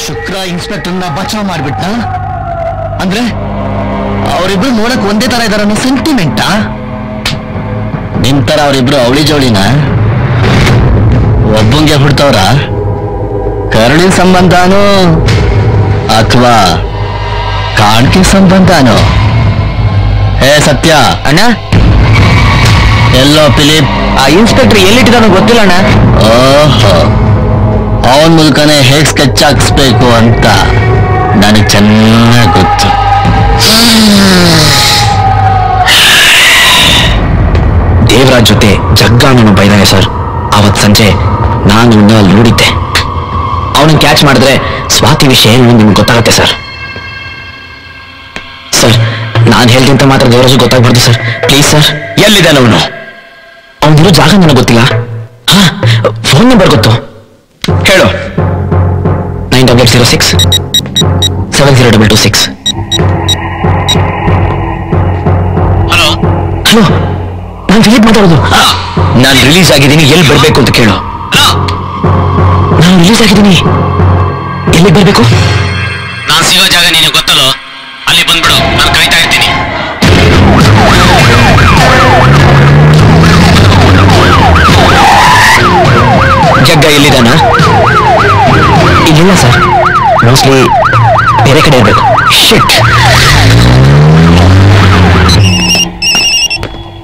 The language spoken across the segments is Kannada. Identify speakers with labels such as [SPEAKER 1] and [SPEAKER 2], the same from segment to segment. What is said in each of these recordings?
[SPEAKER 1] ಶುಕ್ರ ಇನ್ಸ್ಪೆಕ್ಟರ್ನ ಬಚಾವ್ ಮಾಡ್ಬಿಟ್ಟ ಅಂದ್ರೆ ಅವರಿಬ್ರು ನೋಡಕ್ ಒಂದೇ ತರ ಇದಾರ ಅನ್ನೋ ಸೆಂಟಿಮೆಂಟಾ? ನಿಮ್ ತರ ಅವರಿಬ್ರು ಅವಳಿ ಜೋಳಿನ ಒಬ್ಬಂಗೆ ಬಿಡ್ತವ್ರ? ಕರುಳಿನ ಸಂಬಂಧನೋ ಅಥವಾ ಕಾಣಿಕೆ ಸಂಬಂಧನೋ? ಹೇ ಸತ್ಯ ಅಣ್ಣ, ಎಲ್ಲೋ ಫಿಲಿಪ್ ಆ ಇನ್ಸ್ಪೆಕ್ಟರ್ ಎಲ್ಲಿಟ್ಟಿದಾನೋ ಗೊತ್ತಿಲ್ಲ ಅಣ್ಣ. ಓಹೋ, ಅವನ ಮೂಲಕನೇ ಹೇಗ್ ಸ್ಕೆಚ್ ಹಾಕ್ಸ್ಬೇಕು ಅಂತ ನನಗೆ ಚೆನ್ನಾಗಿ ಗೊತ್ತು.
[SPEAKER 2] ದೇವರಾಜ್ ಜೊತೆ ಜಗ್ಗಾನನ್ನು ಬೈದಾನೆ ಸರ್. ಅವತ್ ಸಂಜೆ ನಾನು ಇನ್ನೂ ಅಲ್ಲಿ ನೋಡಿದ್ದೆ. ಅವನನ್ನು ಕ್ಯಾಚ್ ಮಾಡಿದ್ರೆ ಸ್ವಾತಿ ವಿಷಯ ಏನು ನಿಮ್ಗೆ ಗೊತ್ತಾಗುತ್ತೆ ಸರ್. ಸರ್, ನಾನು ಹೇಳ್ದಂತ ಮಾತ್ರ ದೇವರಾಜ್ ಗೊತ್ತಾಗ್ಬಾರ್ದು ಸರ್, ಪ್ಲೀಸ್ ಸರ್.
[SPEAKER 1] ಎಲ್ಲಿದ್ದಾನೆ ಅವನು?
[SPEAKER 2] ಅವನಿರೋ ಜಾಗ ನನಗೆ ಗೊತ್ತಿಲ್ಲ. ಹಾ, ಫೋನ್ ನಂಬರ್ ಗೊತ್ತು.
[SPEAKER 1] ಹೇಳು.
[SPEAKER 2] 9806 7026.
[SPEAKER 1] ಹಲೋ
[SPEAKER 2] ಹಲೋ, ನಾನು ಫಿಲಿಪ್ ಮಾತಾಡೋದು.
[SPEAKER 1] ನಾನು ರಿಲೀಸ್ ಆಗಿದ್ದೀನಿ, ಎಲ್ಲಿ ಬರ್ಬೇಕು ಅಂತ ಕೇಳು.
[SPEAKER 2] ನಾನು ರಿಲೀಸ್ ಆಗಿದ್ದೀನಿ, ಎಲ್ಲಿಗೆ ಬರ್ಬೇಕು?
[SPEAKER 1] ನಾನು ಸಿಗೋ ಜಾಗ ನಿನಗೆ ಗೊತ್ತಲ್ಲೋ, ಅಲ್ಲಿ ಬಂದ್ಬಿಡು, ನಾನು ಕಾಯ್ತಾ ಇರ್ತೀನಿ.
[SPEAKER 2] ಜಗ್ಗ ಎಲ್ಲಿದ್ದಾನ? ಇಲ್ಲಿಲ್ಲ ಸರ್, ಮೋಸ್ಟ್ಲಿ ಬೇರೆ ಕಡೆ ಇರಬೇಕು. ಶಿಟ್.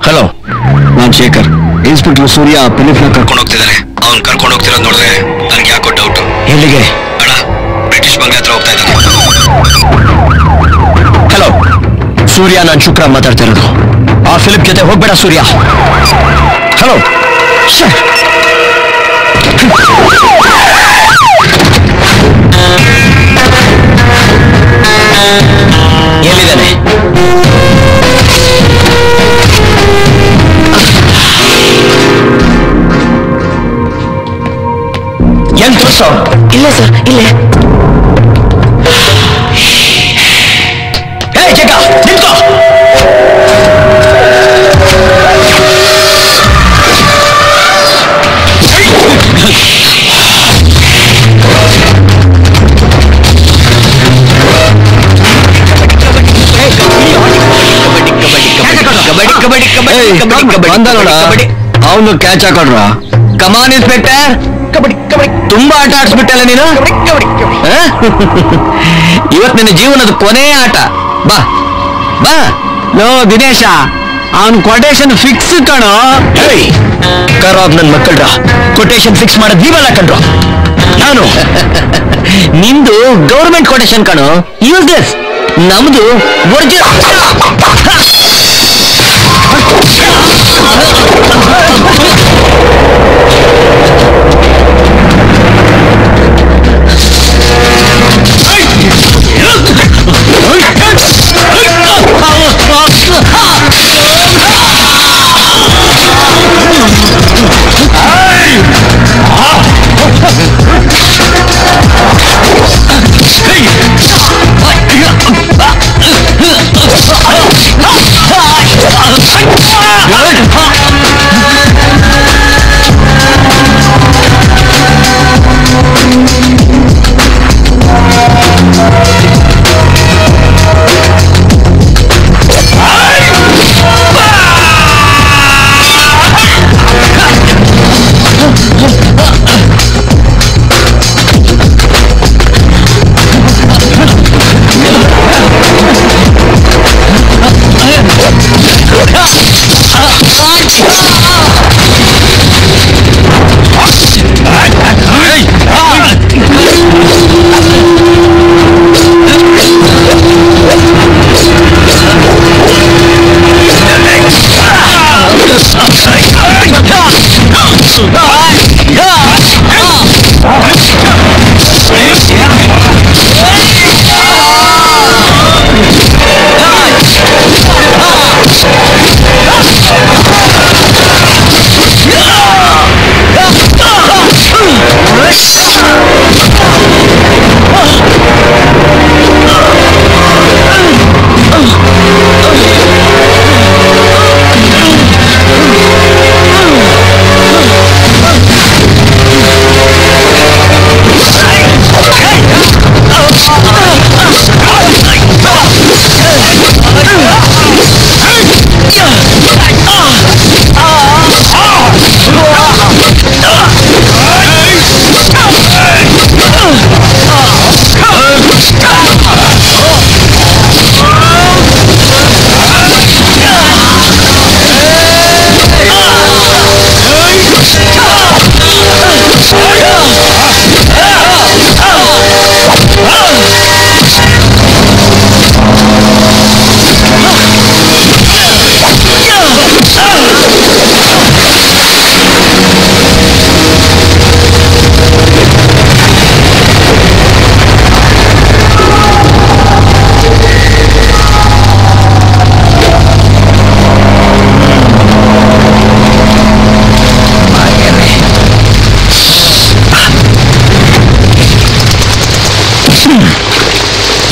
[SPEAKER 1] ಹಲೋ, ನಾನು ಶೇಖರ್. ಇನ್ಸ್ಪೆಕ್ಟರ್ ಸೂರ್ಯ ಫಿಲಿಪ್ನ ಕರ್ಕೊಂಡು ಹೋಗ್ತಿದ್ದಾರೆ. ಅವ್ನು ಕರ್ಕೊಂಡು ಹೋಗ್ತಿರೋದು ನೋಡಿದ್ರೆ ನನಗೆ ಯಾಕೋ ಡೌಟ್.
[SPEAKER 2] ಎಲ್ಲಿಗೆ?
[SPEAKER 1] ಅಣ್ಣ, ಬ್ರಿಟಿಷ್ ಬಂಗ್ಲೆ ಹತ್ರ ಹೋಗ್ತಾ ಇದ್ದಾನೆ. ಹಲೋ ಸೂರ್ಯ, ನಾನು ಶುಕ್ರ ಮಾತಾಡ್ತಾ ಇರೋದು. ಆ ಫಿಲಿಪ್ ಜೊತೆ ಹೋಗ್ಬೇಡ ಸೂರ್ಯ. Hello sir. ಎಲ್ಲಿದ್ದಾನೆ? ಎಲ್ಲಿ ತೋರ್ಸೋ?
[SPEAKER 2] ಇಲ್ಲ ಸರ್, ಇಲ್ಲೇ.
[SPEAKER 1] ಏ ಜಗ್ಗ, ನಿಂತ್ಕೋ. ಅವನು ಕ್ಯಾಚ್ ಹಾಕೊಂಡ್ರ. ಕಮಾನ್ ಇನ್ಸ್ಪೆಕ್ಟರ್. ತುಂಬಾ ಆಟ ಆಡ್ಸ್ಬಿಟ್ಟಲ್ಲ ನೀನು. ಇವತ್ತು ನಿನ್ನ ಜೀವನದ ಕೊನೆಯ ಆಟ. ಬಾ ಬಾ. ನೋ ದಿನೇಶ, ಅವನ್ ಕೊಟೇಶನ್ ಫಿಕ್ಸ್ ಕಣೋ. ಕರಾಬ್ ನನ್ ಮಕ್ಕಳ್ರ, ಕೊಟೇಶನ್ ಫಿಕ್ಸ್ ಮಾಡೋದ್ ನೀವಲ್ಲ ಕಣ್ರು, ನಾನು. ನಿಂದು ಗೌರ್ಮೆಂಟ್ ಕೊಟೇಶನ್ ಕಣೋ, ಯೂಸ್ಲೆಸ್. ನಮ್ದು ಒರಿಜಿನಲ್.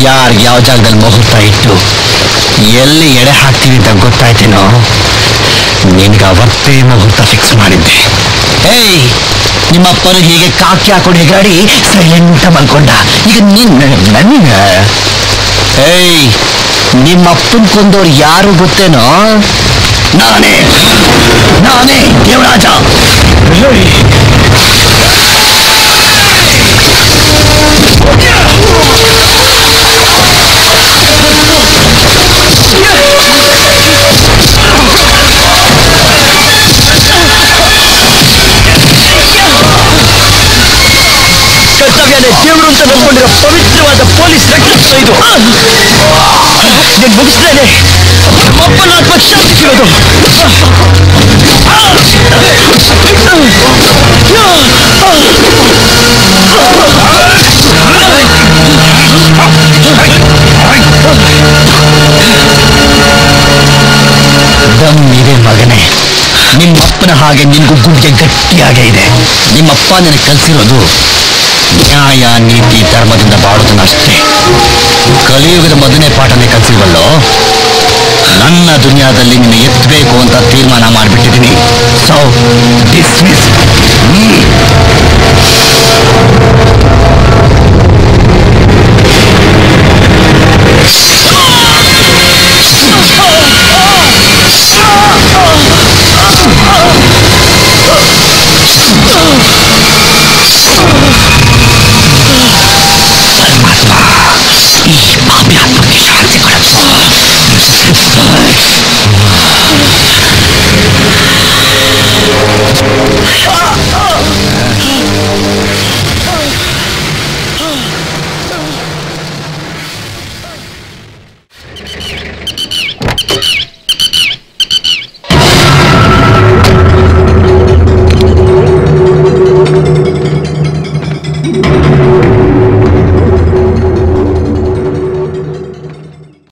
[SPEAKER 1] ಯಾರು ಯಾವ ಜಾಗದಲ್ಲಿ ಮುಹೂರ್ತ ಇಟ್ಟು ಎಲ್ಲಿ ಎಡೆ ಹಾಕ್ತೀವಿ ಅಂತ ಗೊತ್ತಾಯ್ತೇನೋ ನಿನ್ಗೆ ಅವತ್ತೇ ಮುಹೂರ್ತ ಫಿಕ್ಸ್ ಮಾಡಿದ್ದೆ. ಏಯ್, ನಿಮ್ಮಪ್ಪನು ಹೀಗೆ ಕಾಕಿ ಹಾಕೊಂಡು ಹೆಗಾಡಿ ಸೈಲೆಂಟ್ ಮಲ್ಕೊಂಡ. ಈಗ ನನಗ ಏಯ್, ನಿಮ್ಮಪ್ಪನ್ ಕೊಂದವ್ರು ಯಾರು ಗೊತ್ತೇನೋ? ನಾನೇ ದೇವರಾಜ. ಕರ್ತವ್ಯನೇ ದೇವರು ಅಂತ ನಂಬ್ಕೊಂಡಿರೋ ಪವಿತ್ರವಾದ ಪೊಲೀಸ್ ರಕ್ತ ಇದು. ನೀನು ಮುಗಿಸಿದ್ದೇನೆ, ನಮ್ಮಪ್ಪನ ಆತ್ಮ ಶಾಂತಿ ಸಿಗೋದು. ದಮ್ಮಿದೆ ಮಗನೇ, ನಿಮ್ಮಪ್ಪನ ಹಾಗೆ ನಿನ್ಗೂ ಗುಂಡಿಗೆ ಗಟ್ಟಿಯಾಗೇ ಇದೆ. ನಿಮ್ಮಪ್ಪ ನನಗೆ ಕಲಿಸಿರೋದು ನ್ಯಾಯ, ನೀತಿ, ಧರ್ಮದಿಂದ ಬಾಳೋದನ್ನಷ್ಟೇ. ಕಲಿಯುಗದ ಮೊದಲನೇ ಪಾಠನೇ ಕಲಿಸಿಲ್ವಲ್ಲೋ. ನನ್ನ ದುನಿಯಾದಲ್ಲಿ ನಿನ್ನ ಎತ್ತಬೇಕು ಅಂತ ತೀರ್ಮಾನ ಮಾಡಿಬಿಟ್ಟಿದ್ದೀನಿ. So dismiss. Oh!